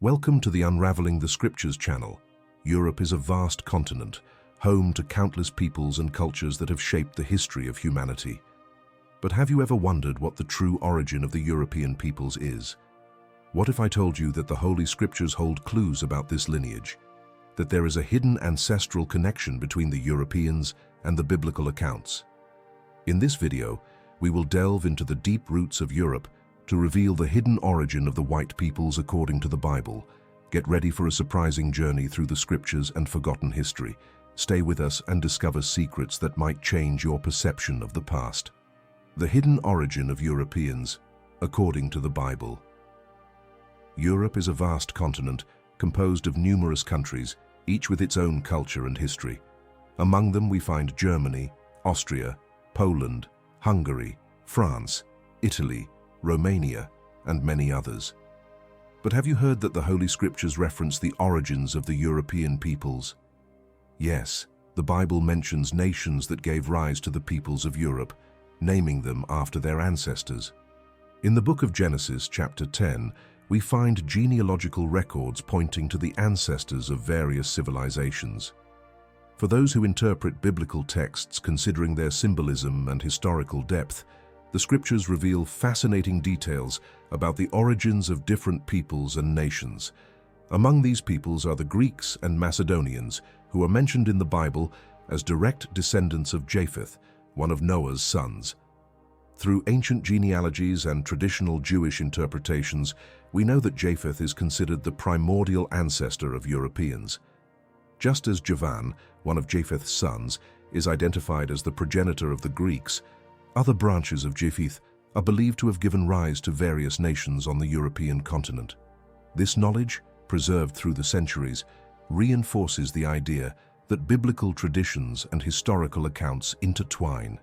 Welcome to the Unraveling the Scriptures channel. Europe is a vast continent, home to countless peoples and cultures that have shaped the history of humanity. But have you ever wondered what the true origin of the European peoples is? What if I told you that the Holy Scriptures hold clues about this lineage? That there is a hidden ancestral connection between the Europeans and the biblical accounts? In this video, we will delve into the deep roots of Europe to reveal the hidden origin of the white peoples according to the Bible. Get ready for a surprising journey through the Scriptures and forgotten history. Stay with us and discover secrets that might change your perception of the past. The hidden origin of Europeans, according to the Bible. Europe is a vast continent composed of numerous countries, each with its own culture and history. Among them we find Germany, Austria, Poland, Hungary, France, Italy, Romania, and many others. But have you heard that the Holy Scriptures reference the origins of the European peoples? Yes, the Bible mentions nations that gave rise to the peoples of Europe, naming them after their ancestors. In the book of Genesis, chapter 10, we find genealogical records pointing to the ancestors of various civilizations. For those who interpret biblical texts considering their symbolism and historical depth, the Scriptures reveal fascinating details about the origins of different peoples and nations. Among these peoples are the Greeks and Macedonians, who are mentioned in the Bible as direct descendants of Japheth, one of Noah's sons. Through ancient genealogies and traditional Jewish interpretations, we know that Japheth is considered the primordial ancestor of Europeans. Just as Javan, one of Japheth's sons, is identified as the progenitor of the Greeks, other branches of Japheth are believed to have given rise to various nations on the European continent. This knowledge, preserved through the centuries, reinforces the idea that biblical traditions and historical accounts intertwine,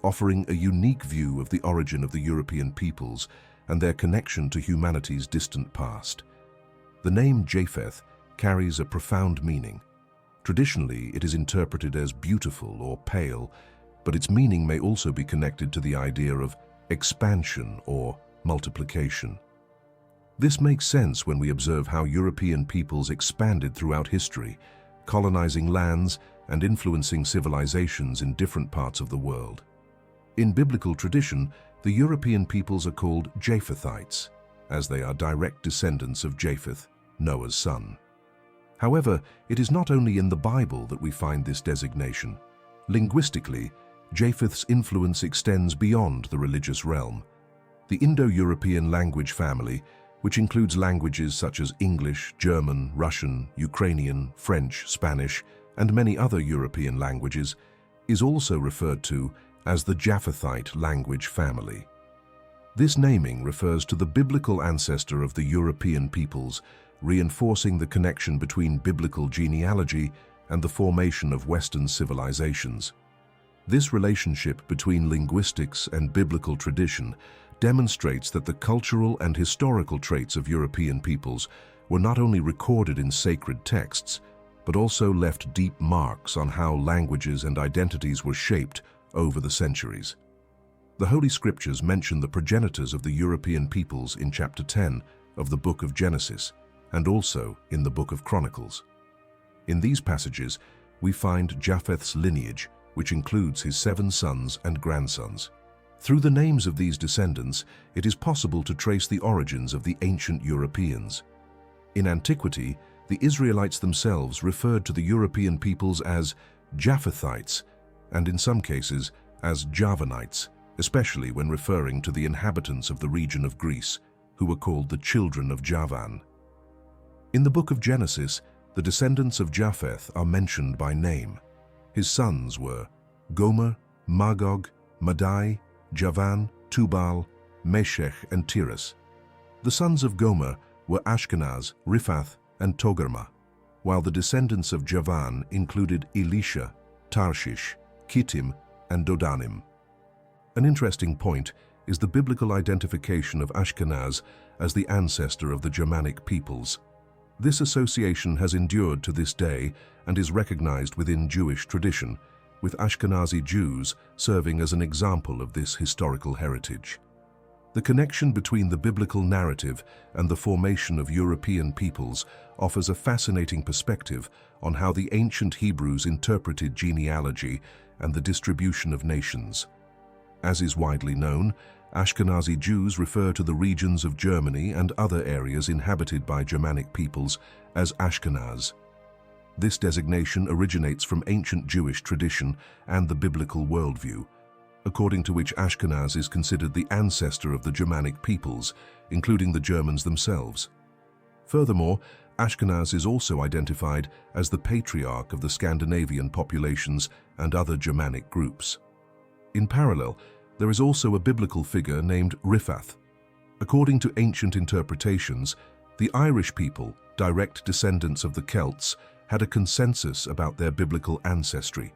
offering a unique view of the origin of the European peoples and their connection to humanity's distant past. The name Japheth carries a profound meaning. Traditionally, it is interpreted as beautiful or pale, but its meaning may also be connected to the idea of expansion or multiplication. This makes sense when we observe how European peoples expanded throughout history, colonizing lands and influencing civilizations in different parts of the world. In biblical tradition, the European peoples are called Japhethites, as they are direct descendants of Japheth, Noah's son. However, it is not only in the Bible that we find this designation. Linguistically, Japheth's influence extends beyond the religious realm. The Indo-European language family, which includes languages such as English, German, Russian, Ukrainian, French, Spanish, and many other European languages, is also referred to as the Japhethite language family. This naming refers to the biblical ancestor of the European peoples, reinforcing the connection between biblical genealogy and the formation of Western civilizations. This relationship between linguistics and biblical tradition demonstrates that the cultural and historical traits of European peoples were not only recorded in sacred texts, but also left deep marks on how languages and identities were shaped over the centuries. The Holy Scriptures mention the progenitors of the European peoples in chapter 10 of the book of Genesis, and also in the book of Chronicles. In these passages, we find Japheth's lineage, which includes his 7 sons and grandsons. Through the names of these descendants, it is possible to trace the origins of the ancient Europeans. In antiquity, the Israelites themselves referred to the European peoples as Japhethites, and in some cases as Javanites, especially when referring to the inhabitants of the region of Greece, who were called the children of Javan. In the book of Genesis, the descendants of Japheth are mentioned by name. His sons were Gomer, Magog, Madai, Javan, Tubal, Meshech, and Tiras. The sons of Gomer were Ashkenaz, Riphath, and Togarmah, while the descendants of Javan included Elisha, Tarshish, Kittim, and Dodanim. An interesting point is the biblical identification of Ashkenaz as the ancestor of the Germanic peoples. This association has endured to this day and is recognized within Jewish tradition, with Ashkenazi Jews serving as an example of this historical heritage. The connection between the biblical narrative and the formation of European peoples offers a fascinating perspective on how the ancient Hebrews interpreted genealogy and the distribution of nations. As is widely known, Ashkenazi Jews refer to the regions of Germany and other areas inhabited by Germanic peoples as Ashkenaz. This designation originates from ancient Jewish tradition and the biblical worldview, according to which Ashkenaz is considered the ancestor of the Germanic peoples, including the Germans themselves. Furthermore, Ashkenaz is also identified as the patriarch of the Scandinavian populations and other Germanic groups. In parallel, there is also a biblical figure named Japheth. According to ancient interpretations, the Irish people, direct descendants of the Celts, had a consensus about their biblical ancestry.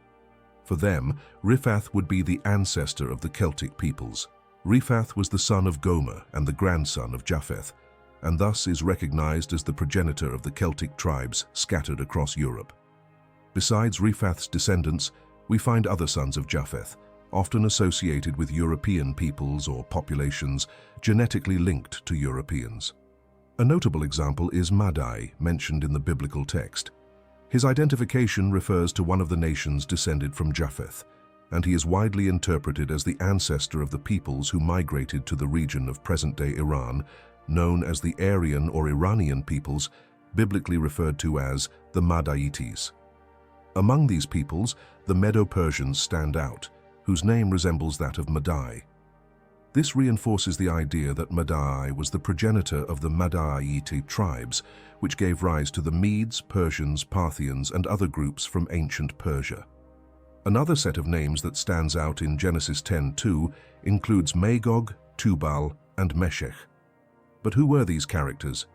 For them, Japheth would be the ancestor of the Celtic peoples. Japheth was the son of Gomer and the grandson of Japheth, and thus is recognized as the progenitor of the Celtic tribes scattered across Europe. Besides Japheth's descendants, we find other sons of Japheth, often associated with European peoples or populations genetically linked to Europeans. A notable example is Madai, mentioned in the biblical text. His identification refers to one of the nations descended from Japheth, and he is widely interpreted as the ancestor of the peoples who migrated to the region of present-day Iran, known as the Aryan or Iranian peoples, biblically referred to as the Madaites. Among these peoples, the Medo-Persians stand out, whose name resembles that of Madai. This reinforces the idea that Madai was the progenitor of the Madaite tribes, which gave rise to the Medes, Persians, Parthians, and other groups from ancient Persia. Another set of names that stands out in Genesis 10:2 includes Magog, Tubal, and Meshech. But who were these characters?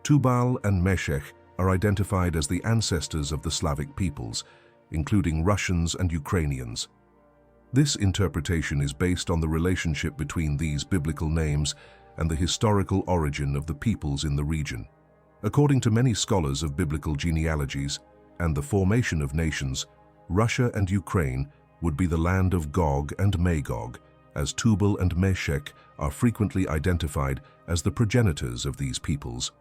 Tubal and Meshech are identified as the ancestors of the Slavic peoples, including Russians and Ukrainians. This interpretation is based on the relationship between these biblical names and the historical origin of the peoples in the region. According to many scholars of biblical genealogies and the formation of nations, Russia and Ukraine would be the land of Gog and Magog, as Tubal and Meshech are frequently identified as the progenitors of these peoples.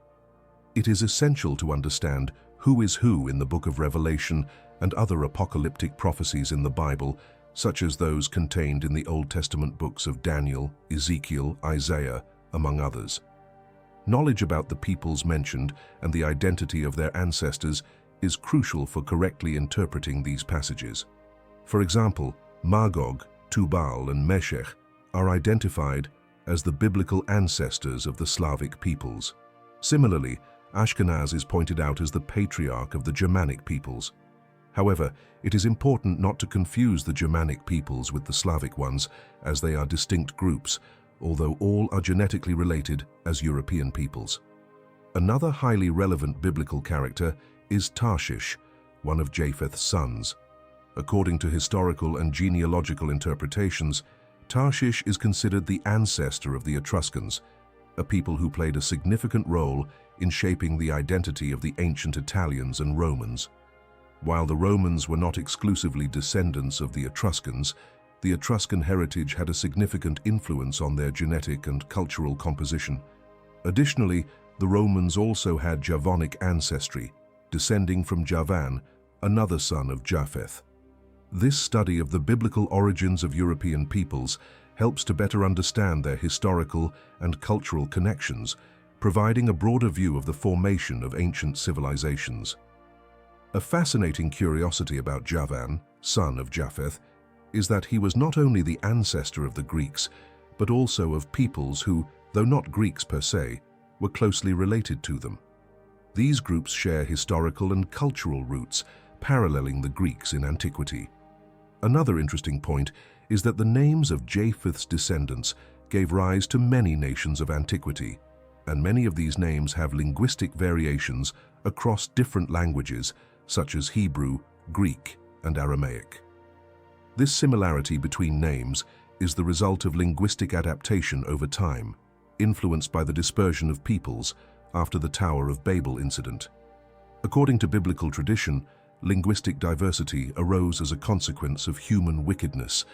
It is essential to understand who is who in the book of Revelation and other apocalyptic prophecies in the Bible, such as those contained in the Old Testament books of Daniel, Ezekiel, Isaiah, among others. Knowledge about the peoples mentioned and the identity of their ancestors is crucial for correctly interpreting these passages. For example, Magog, Tubal, and Meshech are identified as the biblical ancestors of the Slavic peoples. Similarly, Ashkenaz is pointed out as the patriarch of the Germanic peoples. However, it is important not to confuse the Germanic peoples with the Slavic ones, as they are distinct groups, although all are genetically related as European peoples. Another highly relevant biblical character is Tarshish, one of Japheth's sons. According to historical and genealogical interpretations, Tarshish is considered the ancestor of the Etruscans, a people who played a significant role in shaping the identity of the ancient Italians and Romans. While the Romans were not exclusively descendants of the Etruscans, the Etruscan heritage had a significant influence on their genetic and cultural composition. Additionally, the Romans also had Javonic ancestry, descending from Javan, another son of Japheth. This study of the biblical origins of European peoples helps to better understand their historical and cultural connections, providing a broader view of the formation of ancient civilizations. A fascinating curiosity about Javan, son of Japheth, is that he was not only the ancestor of the Greeks, but also of peoples who, though not Greeks per se, were closely related to them. These groups share historical and cultural roots, paralleling the Greeks in antiquity. Another interesting point is that the names of Japheth's descendants gave rise to many nations of antiquity, and many of these names have linguistic variations across different languages, such as Hebrew, Greek, and Aramaic. This similarity between names is the result of linguistic adaptation over time, influenced by the dispersion of peoples after the Tower of Babel incident. According to biblical tradition, linguistic diversity arose as a consequence of human wickedness,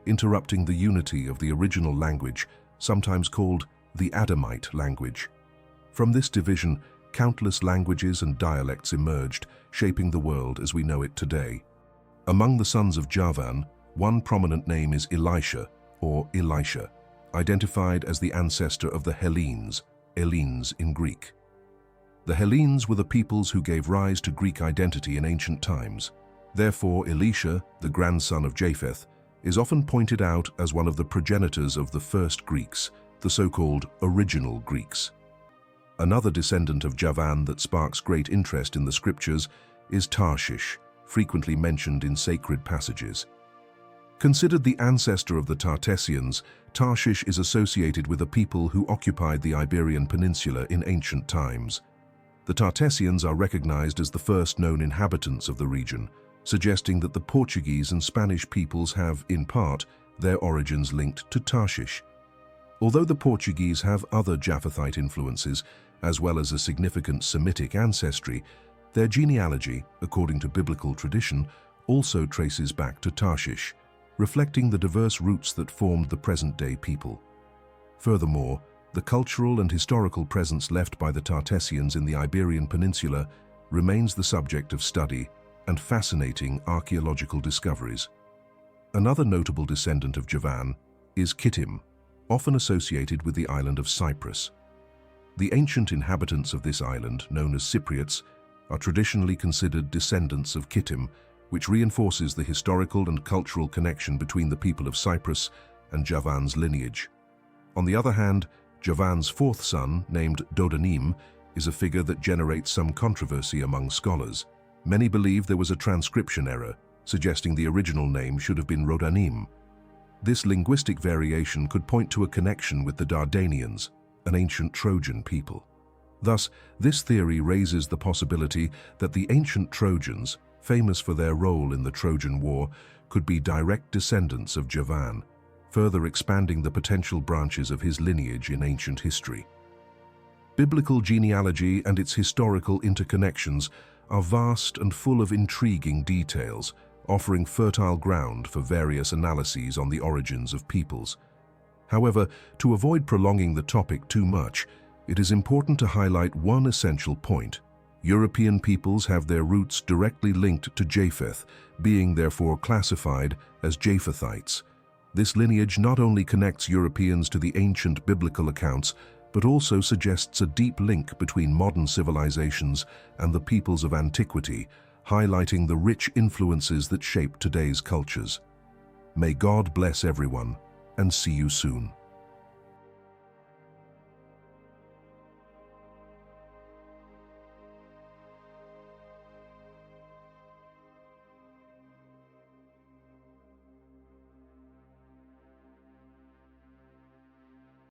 interrupting the unity of the original language sometimes called the Adamite language. From this division, countless languages and dialects emerged, shaping the world as we know it today. Among the sons of Javan, one prominent name is Elisha, or Elisha, identified as the ancestor of the Hellenes, Hellenes in Greek. The Hellenes were the peoples who gave rise to Greek identity in ancient times. Therefore, Elisha, the grandson of Japheth, is often pointed out as one of the progenitors of the first Greeks, the so-called original Greeks. Another descendant of Javan that sparks great interest in the scriptures is Tarshish, frequently mentioned in sacred passages. Considered the ancestor of the Tartessians, Tarshish is associated with a people who occupied the Iberian Peninsula in ancient times. The Tartessians are recognized as the first known inhabitants of the region, suggesting that the Portuguese and Spanish peoples have, in part, their origins linked to Tarshish. Although the Portuguese have other Japhethite influences, as well as a significant Semitic ancestry, their genealogy, according to biblical tradition, also traces back to Tarshish, reflecting the diverse roots that formed the present-day people. Furthermore, the cultural and historical presence left by the Tartessians in the Iberian Peninsula remains the subject of study and fascinating archaeological discoveries. Another notable descendant of Javan is Kittim, often associated with the island of Cyprus. The ancient inhabitants of this island, known as Cypriots, are traditionally considered descendants of Kittim, which reinforces the historical and cultural connection between the people of Cyprus and Javan's lineage. On the other hand, Javan's fourth son, named Dodanim, is a figure that generates some controversy among scholars. Many believe there was a transcription error, suggesting the original name should have been Rodanim. This linguistic variation could point to a connection with the Dardanians, an ancient Trojan people. Thus, this theory raises the possibility that the ancient Trojans, famous for their role in the Trojan War, could be direct descendants of Javan, further expanding the potential branches of his lineage in ancient history. Biblical genealogy and its historical interconnections are vast and full of intriguing details, offering fertile ground for various analyses on the origins of peoples. However, to avoid prolonging the topic too much, it is important to highlight one essential point. European peoples have their roots directly linked to Japheth, being therefore classified as Japhethites. This lineage not only connects Europeans to the ancient biblical accounts, but also suggests a deep link between modern civilizations and the peoples of antiquity, highlighting the rich influences that shape today's cultures. May God bless everyone, and see you soon.